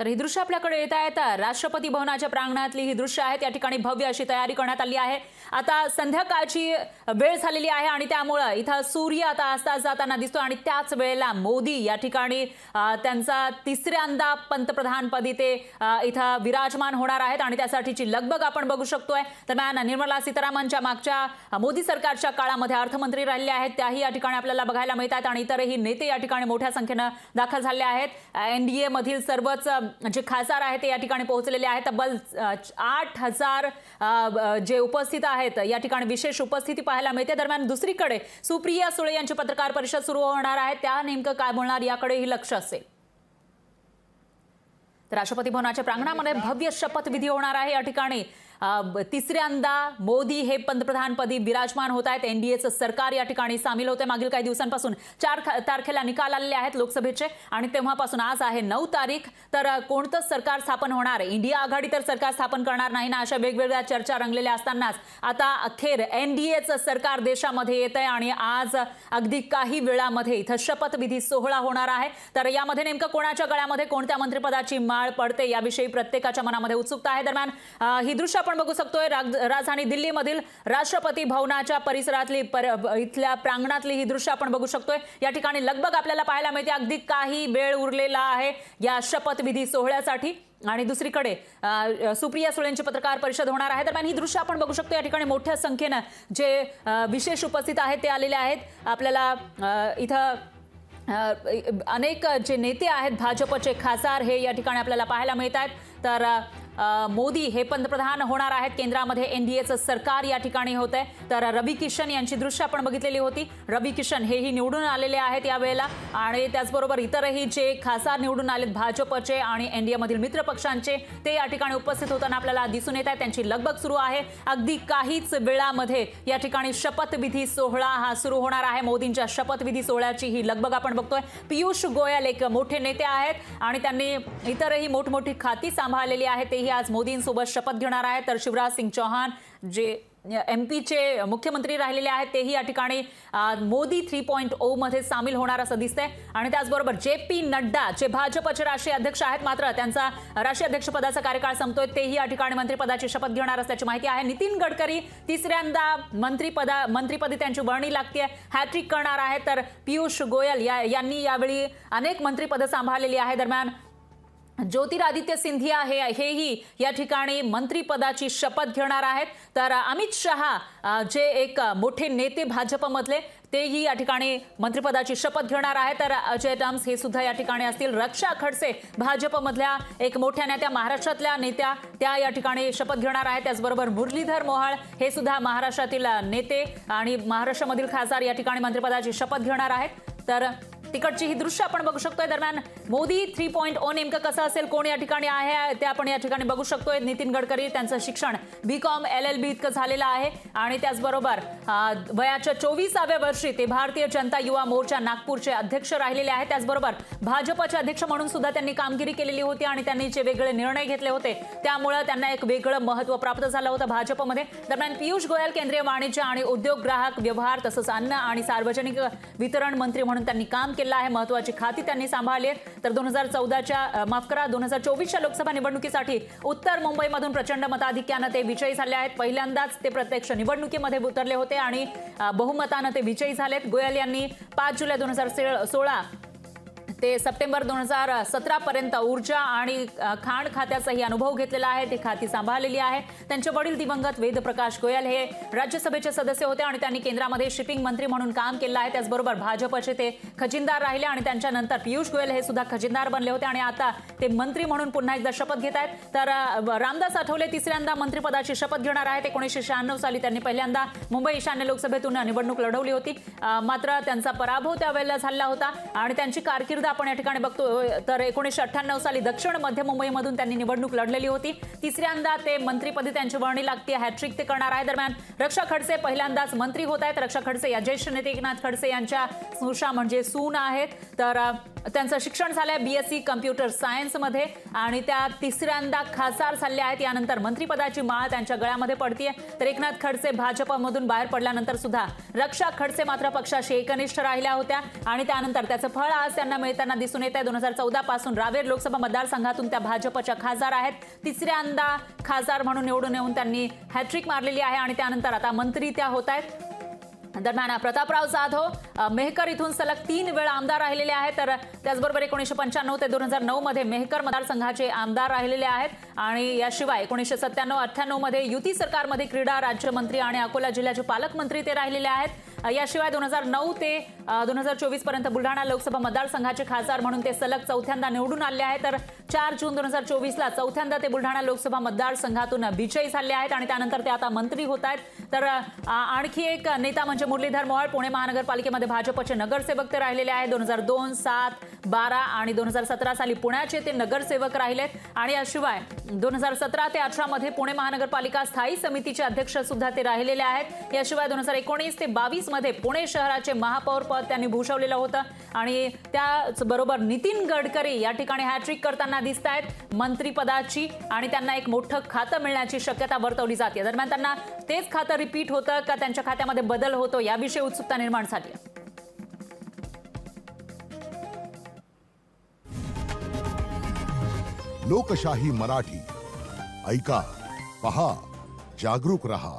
तर ही दृश्य आपल्याकडे येत आहेत राष्ट्रपती भवनाच्या प्रांगणातली ही दृश्य आहेत। या ठिकाणी भव्य अशी तयारी करण्यात आली आहे। आता संध्याकाळची वेळ झालेली आहे आणि त्यामुळे इथं सूर्य आता अस्तास जाताना दिसतो आणि त्याच वेळेला मोदी या ठिकाणी त्यांचा तिसऱ्यांदा पंतप्रधानपदी ते इथं विराजमान होणार आहेत आणि त्यासाठीची लगबग आपण बघू शकतोय। दरम्यान निर्मला सीतारामनच्या मागच्या मोदी सरकारच्या काळामध्ये अर्थमंत्री राहिले आहेत, त्याही या ठिकाणी आपल्याला बघायला मिळतात आणि इतरही नेते या ठिकाणी मोठ्या संख्येने दाखल झाले आहेत। एनडीए मधील सर्वच जे खासदार आहेत ते या ठिकाणी पोहोचलेले आहेत। तब्बल 8000 जे उपस्थित आहेत या ठिकाणी विशेष उपस्थिती पाहायला मिळते। दरम्यान दुसरीकडे सुप्रिया सुळे यांची पत्रकार परिषद सुरू होणार आहे, त्या नेमकं काय बोलणार याकडेही लक्ष असेल। राष्ट्रपती भवनाच्या प्रांगणामध्ये भव्य शपथविधी होणार आहे। या ठिकाणी तिसऱ्यांदा मोदी हे पंतप्रधानपदी विराजमान होत आहेत। एनडीएचं सरकार या ठिकाणी सामील होते। मागील काही दिवसांपासून 4 तारखेला निकाल आलेले आहेत लोकसभेचे आणि तेव्हापासून आज आहे 9 तारीख। तर कोणतं सरकार स्थापन होणार, इंडिया आघाडी तर सरकार स्थापन करणार नाही ना, अशा वेगवेगळ्या चर्चा रंगलेल्या असतानाच आता अखेर एनडीएचं सरकार देशामध्ये येत आहे आणि आज अगदी काही वेळामध्ये इथं शपथविधी सोहळा होणार आहे। तर यामध्ये नेमकं कोणाच्या गळ्यामध्ये कोणत्या मंत्रिपदाची माळ पडते याविषयी प्रत्येकाच्या मनामध्ये उत्सुकता आहे। दरम्यान ही दृश्य आपण बघू शकतोय राजधानी दिल्ली मधील राष्ट्रपती भवनाच्या परिसरातली इथल्या प्रांगणातली ही दृश्य आपण बघू शकतोय। या ठिकाणी लगबग आपल्याला पाहायला मिळते, अगदी काही वेळ उरलेला आहे या शपथविधी सोहळ्यासाठी आणि दुसरीकडे सुप्रिया सुळेंची पत्रकार परिषद होणार आहे। दरम्यान ही दृश्य आपण बघू शकतो, या ठिकाणी मोठ्या संख्येने जे विशेष उपस्थित आहेत ते आलेले आहेत। आपल्याला इथं अनेक जे नेते आहेत भाजपचे खासदार हे या ठिकाणी आपल्याला पाहायला मिळत आहेत। तर मोदी हे पंतप्रधान होणार आहेत, केंद्रामध्ये एनडीएचं सरकार या ठिकाणी होत आहे। तर रवी किशन यांची दृश्य आपण बघितलेली होती। रवी किशन हेही निवडून आलेले आहेत यावेळेला आणि त्याचबरोबर इतरही जे खासदार निवडून आलेत भाजपचे आणि एनडीए मधील मित्र पक्षांचे ते या ठिकाणी उपस्थित होताना आपल्याला दिसून येत आहे। त्यांची लगबग सुरू आहे। अगदी काहीच वेळामध्ये या ठिकाणी शपथविधी सोहळा हा सुरू होणार आहे। मोदींच्या शपथविधी सोहळ्याची ही लगबग आपण बघतोय। पियुष गोयल एक मोठे नेते आहेत आणि त्यांनी इतरही मोठमोठी खाती सांभाळलेली आहेत, तेही आज मोदींसोबत शपथ घेणार आहेत। तर शिवराज सिंग चौहान जे एमपीचे मुख्यमंत्री राहिलेले आहेत तेही या ठिकाणी मोदी 3.0 मध्ये सामील होणार असं दिसतंय आणि त्याचबरोबर JP नड्डा जे भाजपचे राष्ट्रीय अध्यक्ष आहेत, मात्र त्यांचा राष्ट्रीय अध्यक्षपदाचा कार्यकाळ संपतोय, तेही या ठिकाणी मंत्रिपदाची शपथ घेणार असल्याची माहिती आहे। नितीन गडकरी तिसऱ्यांदा मंत्रिपदी त्यांची वर्णी लागते, हॅट्रिक करणार आहे। तर पियुष गोयल यांनी यावेळी अनेक मंत्रिपद सांभाळलेली आहे। दरम्यान ज्योतिरादित्य सिंधिया हेही या ठिकाणी मंत्रिपदाची शपथ घेणार आहेत। तर अमित शहा जे एक मोठे नेते भाजपमधले तेही या ठिकाणी मंत्रिपदाची शपथ घेणार आहेत। तर अजय टम्स हे सुद्धा या ठिकाणी असतील। रक्षा खडसे भाजपमधल्या एक मोठ्या नेत्या, महाराष्ट्रातल्या नेत्या त्या या ठिकाणी शपथ घेणार आहेत। त्याचबरोबर मुरलीधर मोहोळ हे सुद्धा महाराष्ट्रातील नेते आणि महाराष्ट्रामधील खासदार या ठिकाणी मंत्रिपदाची शपथ घेणार आहेत। तर तिकडची ही दृश्य आपण बघू शकतोय। दरम्यान मोदी 3.0 नेमकं कसं असेल, कोण या ठिकाणी आहे ते आपण या ठिकाणी बघू शकतोय। नितीन गडकरी त्यांचं शिक्षण BCom LLB इतकं झालेलं आहे आणि त्याचबरोबर वयाच्या 24व्या वर्षी ते भारतीय जनता युवा मोर्चा नागपूरचे अध्यक्ष राहिलेले आहेत। त्याचबरोबर भाजपचे अध्यक्ष म्हणून सुद्धा त्यांनी कामगिरी केलेली होती आणि त्यांनी जे वेगळे निर्णय घेतले होते त्यामुळे त्यांना एक वेगळं महत्त्व प्राप्त झालं होतं भाजपमध्ये। दरम्यान पियुष गोयल केंद्रीय वाणिज्य आणि उद्योग, ग्राहक व्यवहार तसंच अन्न आणि सार्वजनिक वितरण मंत्री म्हणून त्यांनी काम केलं आहे। महत्त्वाची खाती त्यांनी सांभाळली आहेत। तर 2024च्या लोकसभा निवडणुकीसाठी उत्तर मुंबईमधून प्रचंड मताधिक्याने ते विजयी झाले आहेत। पहिल्यांदाच ते प्रत्यक्ष निवडणुकीमध्ये उतरले होते आणि बहुमताने ते विजयी झालेत। गोयल यांनी 5 जुलै 2016 ते सप्टेंबर 2017 पर्यंत ऊर्जा आणि खाण खात्याचाही अनुभव घेतलेला आहे, ते खाती सांभाळलेली आहे। त्यांचे वडील दिवंगत वेदप्रकाश गोयल हे राज्यसभेचे सदस्य होते आणि त्यांनी केंद्रामध्ये शिपिंग मंत्री म्हणून काम केलं आहे। त्याचबरोबर भाजपचे ते खजिनदार राहिले आणि त्यांच्यानंतर पियुष गोयल हे सुद्धा खजिनदार बनले होते आणि आता ते मंत्री म्हणून पुन्हा एकदा शपथ घेत आहेत। तर रामदास आठवले तिसऱ्यांदा मंत्रिपदाची शपथ घेणार आहेत। 1996 साली त्यांनी पहिल्यांदा मुंबई ईशान्य लोकसभेतून निवडणूक लढवली होती, मात्र त्यांचा पराभव त्यावेळेला झाला होता आणि त्यांची कारकीर्द आपण या ठिकाणी बघतो। तर 1998 साली दक्षिण मध्य मुंबईमधून त्यांनी निवडणूक लढलेली होती। तिसऱ्यांदा ते मंत्रिपदी त्यांची वर्णी लागते, हॅट्रिक ते करणार आहे। दरम्यान रक्षा खडसे पहिल्यांदाच मंत्री होत आहेत। रक्षा खडसे या ज्येष्ठ नेते एकनाथ खडसे यांच्या स्नुषा म्हणजे सून आहेत। तर त्यांचं शिक्षण झालंय BSc कम्प्युटर सायन्समध्ये आणि त्या तिसऱ्यांदा खासदार झाल्या आहेत. यानंतर मंत्रिपदाची माळ त्यांच्या गळ्यामध्ये पडतीये. तर एकनाथ खडसे भाजपमधून बाहेर पडल्यानंतर सुद्धा रक्षा खडसे मात्र पक्षाशी एकनिष्ठ राहिल्या होत्या आणि त्यानंतर त्याचं फळ आज त्यांना मिळताना दिसून येत आहे. 2014 पासून रावेर लोकसभा मतदारसंघातून त्या भाजपच्या खासदार आहेत. तिसऱ्यांदा खासदार म्हणून निवडून येऊन त्यांनी हॅट्रिक मारलेली आहे आणि त्यानंतर आता मंत्री त्या होत आहेत. दरम्यान प्रतापराव जाधव मेहकर इथून सलग 3 वेळा आमदार राहिलेले आहेत. तर त्याचबरोबर 1995 ते 2009 मध्ये मेहकर मतदारसंघाचे आमदार राहिलेले आहेत आणि याशिवाय 1997-98 मध्ये युती सरकारमध्ये क्रीडा राज्यमंत्री आणि अकोला जिल्ह्याचे पालकमंत्री ते राहिलेले आहेत. याशिवाय 2009 ते 2024 पर्यंत बुलढाणा लोकसभा मतदारसंघाचे खासदार म्हणून ते सलग चौथ्यांदा निवडून आले आहेत. तर 4 जून 2024 ला चौथ्यांदा ते बुलढाणा लोकसभा मतदारसंघातून विजयी झाले आहेत आणि त्यानंतर ते आता मंत्री होत आहेत. तर आणखी एक नेता म्हणजे मुरलीधर मोहोळ पुणे महानगरपालिकेमध्ये भाजपचे नगरसेवक ते राहिलेले आहेत. 2002, 7, 12 आणि 2017 साली पुण्याचे ते नगरसेवक राहिलेत आणि याशिवाय 2017 ते 18 मध्ये पुणे महानगरपालिका स्थायी समितीचे अध्यक्ष सुद्धा ते राहिलेले आहेत. याशिवाय 2019 ते 22 मध्ये पुणे शहराचे महापौर पद त्यांनी भूषवलेलं होतं आणि त्याचबरोबर नितीन गडकरी या ठिकाणी हॅट्रिक करताना दिसत आहेत मंत्रिपदाची आणि त्यांना एक मोठं खातं मिळण्याची शक्यता वर्तवली जाते. दरम्यान त्यांना तेच खातं रिपीट होतं का त्यांच्या खात्यामध्ये बदल होतो याविषयी उत्सुकता निर्माण झाली आहे. लोकशाही मराठी ऐका, पहा, जागरूक रहा.